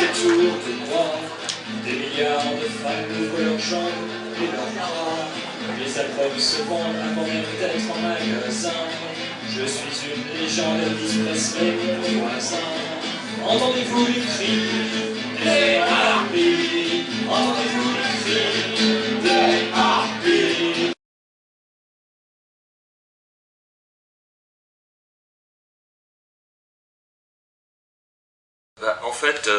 autour de moi. Des milliards de femmes ouvrent leurs jambes et leurs bras. Les albums se vendent avant même d'être en magasin. Je suis une légende, Elvis Presley, mon voisin. Entendez-vous les cris des harpies? Entendez-vous les cris des harpies? En fait,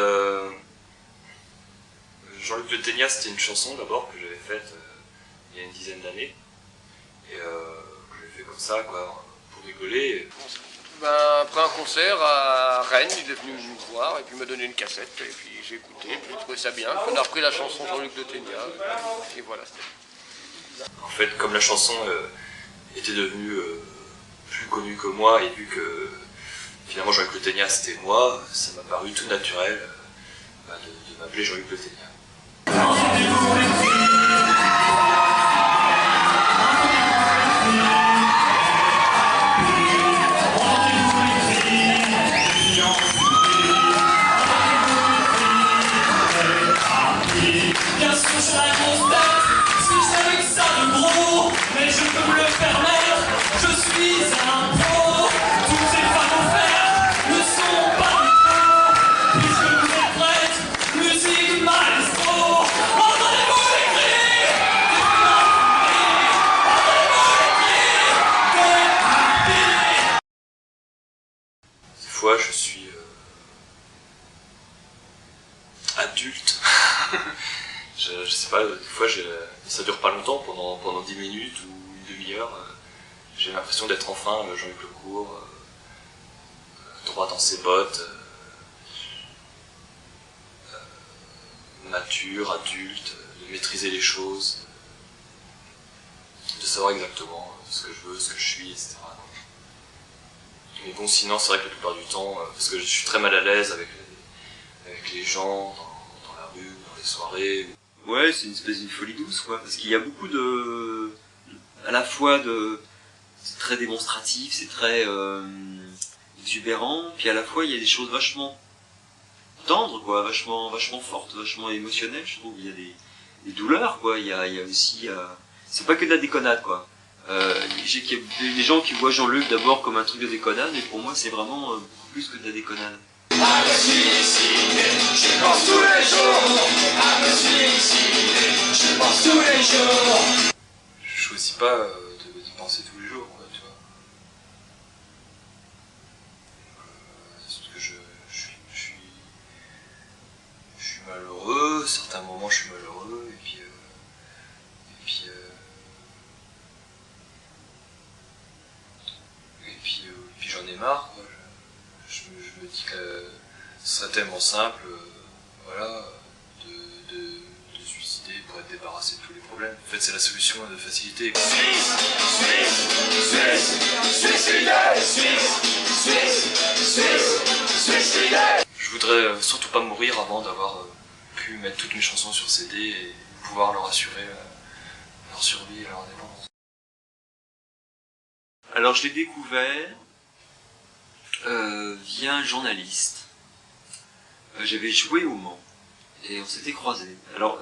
Jean-Luc Le Ténia, c'était une chanson d'abord que j'avais faite il y a une dizaine d'années et que j'ai fait comme ça, quoi, pour rigoler. Après un concert à Rennes, il est venu nous voir et puis m'a donné une cassette et puis j'ai écouté, et puis j'ai trouvé ça bien. Puis on a repris la chanson Jean-Luc Le Ténia et voilà. En fait, comme la chanson était devenue plus connue que moi et vu que finalement Jean-Luc Le Ténia c'était moi, ça m'a paru tout naturel de m'appeler Jean-Luc Le Ténia. Des fois je suis adulte, je sais pas, des fois ça dure pas longtemps, pendant 10 minutes ou une demi-heure, j'ai l'impression d'être enfin Jean-Luc Lecourt, droit dans ses bottes, mature, adulte, de maîtriser les choses, de savoir exactement ce que je veux, ce que je suis, etc. Mais bon, sinon, c'est vrai que la plupart du temps, parce que je suis très mal à l'aise avec les gens, dans la rue, dans les soirées. Ouais, c'est une espèce de folie douce, quoi, parce qu'il y a beaucoup à la fois c'est très démonstratif, c'est très exubérant, puis à la fois il y a des choses vachement tendres, quoi, vachement fortes, vachement émotionnelles, je trouve. Il y a des douleurs, quoi, il y a aussi, c'est pas que de la déconnade, quoi. Je sais qu'il y a des gens qui voient Jean-Luc d'abord comme un truc de déconnade, mais pour moi c'est vraiment plus que de la déconnade. À me suicider, je pense tous les jours. À me suicider, je pense tous les jours. Je choisis pas de penser tous les jours, quoi, tu vois. Parce que je suis malheureux, à certains moments je suis malheureux, et puis j'en ai marre, quoi. Je me dis que ce serait tellement simple, voilà, de se suicider pour être débarrassé de tous les problèmes. En fait, c'est la solution de facilité. Je voudrais surtout pas mourir avant d'avoir pu mettre toutes mes chansons sur CD et pouvoir leur assurer leur survie et leur indépendance. Alors je l'ai découvert via un journaliste. J'avais joué au Mans et on s'était croisés. Alors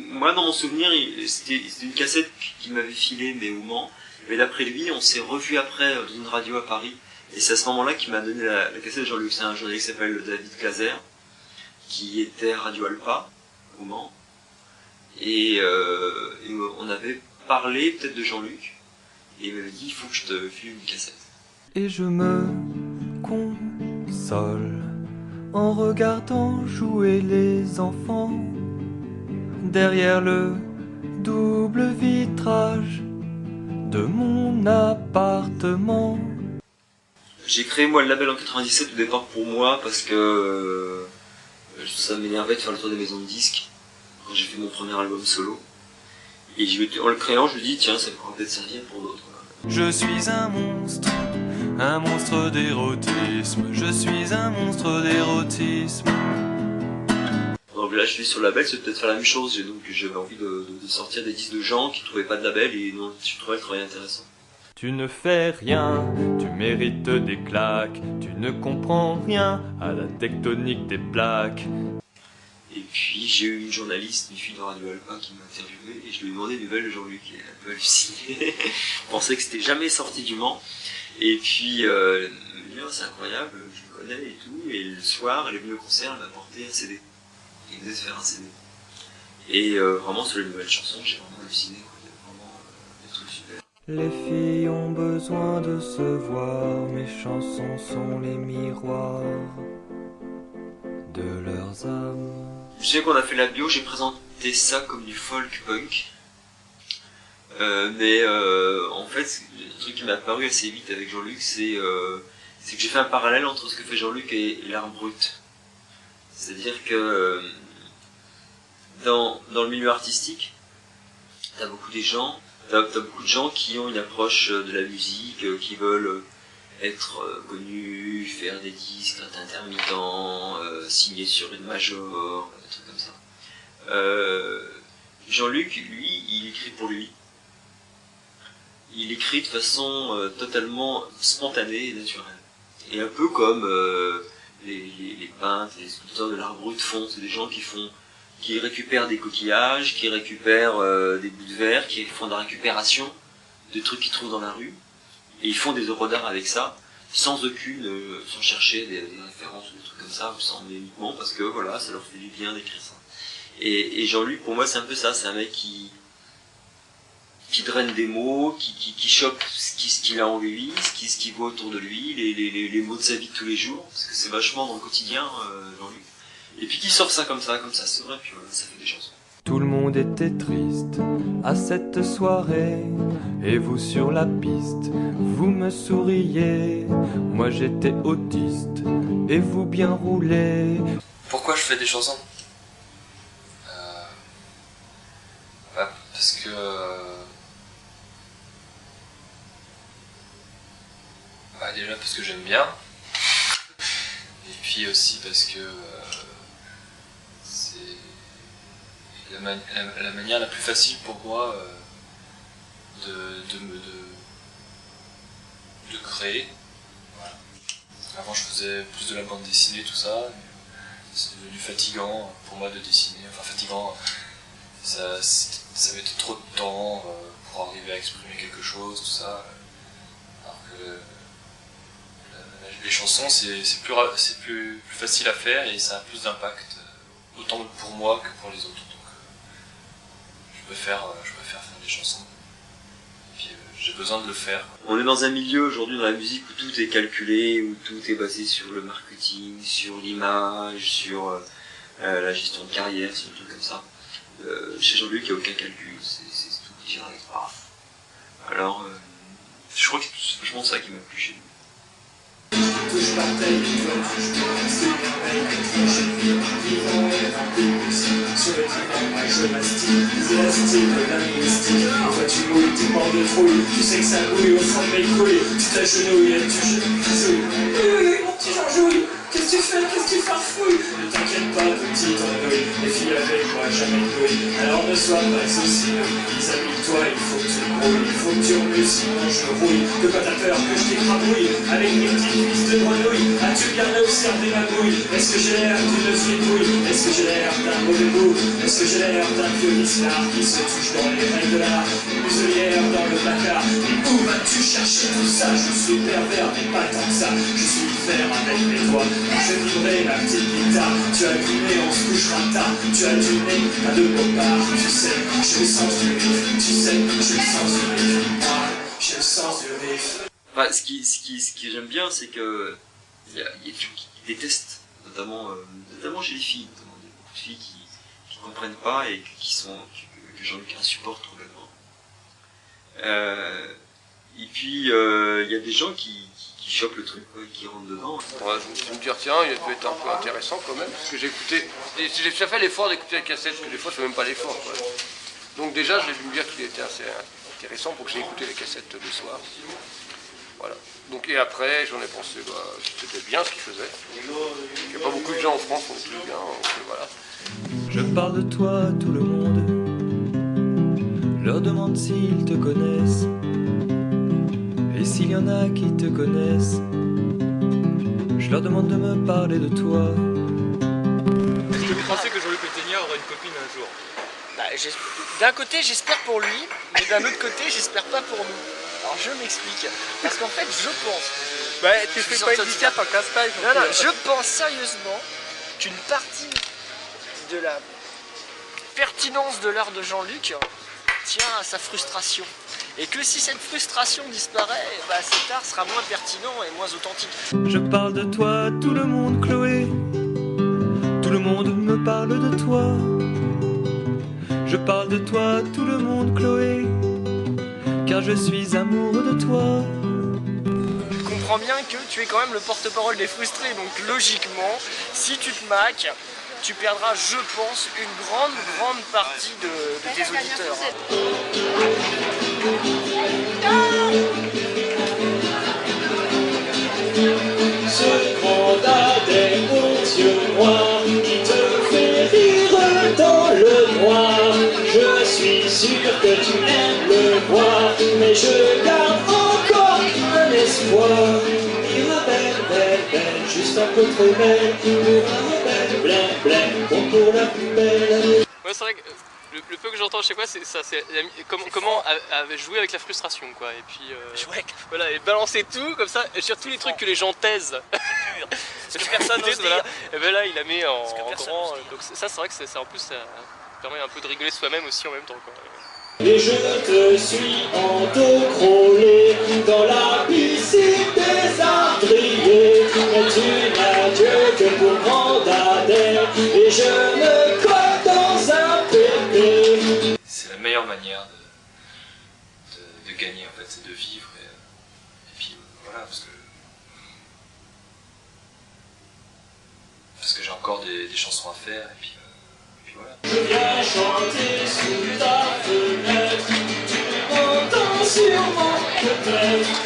moi dans mon souvenir c'était une cassette qu'il m'avait filée mais au Mans, mais d'après lui on s'est revu après dans une radio à Paris et c'est à ce moment-là qu'il m'a donné la cassette de Jean-Luc. C'est un journaliste qui s'appelle David Cazer qui était à Radio Alpa au Mans et on avait parlé peut-être de Jean-Luc et il m'avait dit il faut que je te file une cassette. Et je me console en regardant jouer les enfants derrière le double vitrage de mon appartement. J'ai créé moi le label en 97 au départ pour moi parce que ça m'énervait de faire le tour des maisons de disques quand j'ai fait mon premier album solo. Et en le créant je me dis tiens ça pourrait peut-être servir pour d'autres. Je suis un monstre d'érotisme, je suis un monstre d'érotisme. Donc là je suis sur le label, c'est peut-être faire la même chose, donc j'avais envie de sortir des disques de gens qui trouvaient pas de label et non, je trouvais le travail intéressant. Tu ne fais rien, tu mérites des claques, tu ne comprends rien à la tectonique des plaques. Et puis j'ai eu une journaliste, une fille de Radio Alpa qui m'a interviewé et je lui ai demandé des nouvelles de Jean-Luc. Elle a un peu halluciné. Je pensais que c'était jamais sorti du Mans. Et puis elle m'a dit oh, c'est incroyable, je le connais et tout. Et le soir, elle est venue au concert, elle m'a apporté un CD. Il venait de faire un CD. Et vraiment sur les nouvelles chansons, j'ai vraiment halluciné. Il y a vraiment des trucs super. Les filles ont besoin de se voir, mes chansons sont les miroirs de leurs âmes. Je sais qu'on a fait la bio, j'ai présenté ça comme du folk punk. Mais en fait, le truc qui m'a apparu assez vite avec Jean-Luc, c'est que j'ai fait un parallèle entre ce que fait Jean-Luc et l'art brut. C'est-à-dire que dans le milieu artistique, t'as beaucoup de gens qui ont une approche de la musique, qui veulent être connus, faire des disques intermittents, signer sur une major, des trucs comme ça. Jean-Luc, lui, il écrit pour lui. Il écrit de façon totalement spontanée et naturelle. Et un peu comme les peintres, les sculpteurs de l'art brut font. C'est des gens qui récupèrent des coquillages, qui récupèrent des bouts de verre, qui font de la récupération de trucs qu'ils trouvent dans la rue. Et ils font des œuvres d'art avec ça, sans chercher des références ou des trucs comme ça, mais uniquement parce que voilà, ça leur fait du bien d'écrire ça. Et Jean-Luc, pour moi, c'est un peu ça, c'est un mec qui draine des mots, qui chope ce qu'il a en lui, ce qu'il voit autour de lui, les mots de sa vie de tous les jours, parce que c'est vachement dans le quotidien, Jean-Luc. Et puis qui sort ça comme ça, c'est vrai, puis voilà, ça fait des chansons. Tout le monde était triste à cette soirée, et vous sur la piste, vous me souriez. Moi j'étais autiste, et vous bien roulez. Pourquoi je fais des chansons Parce que déjà parce que j'aime bien, et puis aussi parce que c'est la manière la plus facile pour moi de créer. Voilà. Avant je faisais plus de la bande dessinée, tout ça, c'est devenu fatigant pour moi de dessiner, enfin fatigant, ça mettait trop de temps pour arriver à exprimer quelque chose, tout ça, alors que les chansons c'est plus facile à faire et ça a plus d'impact, autant pour moi que pour les autres, donc je préfère faire des chansons, et puis j'ai besoin de le faire. On est dans un milieu aujourd'hui dans la musique où tout est calculé, où tout est basé sur le marketing, sur l'image, sur la gestion de carrière, sur des trucs comme ça. Chez Jean-Luc, il n'y a aucun calcul, c'est tout qui n'arrive pas. Alors, je crois que c'est vachement ça qui m'a plu chez lui. Touche par taille, toi touche moi, c'est merveille, j'ai vu, vivant et rempli de musique. Sur le divan, moi je mastique, c'est la style de linguistique. Et toi tu mouilles, t'es mort de trouille, tu sais que ça bouille au fond de mes couilles. Tu t'agenouilles, tu joues. Oui, mon petit Jean-Jouille, qu'est-ce que tu fais, qu'est-ce que tu farfouilles? Ne t'inquiète pas, petit ennui, les filles avec moi jamais de couilles. Alors ne sois pas aussi vis-à-vis-toi, il faut que tu brouilles, il faut que tu remues, sinon je rouille. De quoi t'as peur que je t'écrabouille avec mes petites cuisses de grenouille? As-tu bien observé ma bouille? Est-ce que j'ai l'air d'une fripouille? Est-ce que j'ai l'air d'un mauvais goût? Est-ce que j'ai l'air d'un vieux mislard qui se touche dans les règles de l'art? Une muselière dans le placard. Et où vas-tu chercher tout ça? Je suis pervers, mais pas tant que ça. Je suis fer avec mes doigts. Je vibrerai ma petite guitare. Tu as du nez, on se couchera tard. Tu as du nez à deux bobards. Tu sais, j'ai le sens du riff. Tu sais, j'ai le sens du riff. Moi, j'ai le sens du riff. Enfin, ce que j'aime bien, c'est que il y a des gens qui détestent, notamment chez les filles, notamment beaucoup de filles qui comprennent pas et que Jean-Luc insupporte complètement. Et puis il y a des gens qui chopent le truc, quoi, qui rentrent dedans. Ouais, je me dis tiens, il peut être un peu intéressant quand même, parce que j'ai fait l'effort d'écouter la cassette, parce que des fois je fais même pas l'effort, quoi. Donc déjà j'ai dû me dire qu'il était assez intéressant pour que j'ai écouté les cassettes le soir. Voilà. Donc, et après, j'en ai pensé, c'était bien ce qu'il faisait. Il n'y a pas beaucoup de gens en France non plus bien, donc voilà. Je parle de toi à tout le monde, je leur demande s'ils te connaissent, et s'il y en a qui te connaissent, je leur demande de me parler de toi. Est-ce que vous pensez que Jean-Luc une copine un jour. Bah, d'un côté j'espère pour lui, mais d'un autre côté j'espère pas pour nous. Alors je m'explique. Parce qu'en fait je pense... Bah, tu fais pas une disquette en casse-paille. Non, je pense sérieusement qu'une partie de la pertinence de l'art de Jean-Luc tient à sa frustration. Et que si cette frustration disparaît, bah, cet art sera moins pertinent et moins authentique. Je parle de toi, tout le monde, Chloé. Tout le monde me parle de toi. Je parle de toi, tout le monde, Chloé. Car je suis amoureux de toi. Je comprends bien que tu es quand même le porte-parole des frustrés, donc logiquement, si tu te maques, tu perdras, je pense, une grande partie de tes auditeurs. Ce grand dadais aux yeux noirs qui te fait rire dans le noir. Je suis sûr que tu aimes le voir, mais je garde encore un espoir. Il belle, juste un peu trop belle. Pour un rebelle, blême, bon pour la plus belle. Ouais, c'est vrai que le peu que j'entends chez quoi, c'est ça, c'est comment jouer avec la frustration, quoi. Et puis voilà, et balancer tout comme ça, et sur tous les trucs que les gens taisent. Ce que personne n'ose dire. Et ben là, il la met en grand. Donc ça, c'est vrai que c'est en plus ça permet un peu de rigoler soi-même aussi en même temps, quoi. Et je te suis autocrollé dans la piscine des ardriers. Mais tu n'as Dieu que pour Grandadais, et je me colle dans un pépé. C'est la meilleure manière de gagner en fait, c'est de vivre et puis voilà, parce que j'ai encore des chansons à faire et puis voilà. Je viens chanter sous ta fenêtre, tu m'entends sûrement peut-être.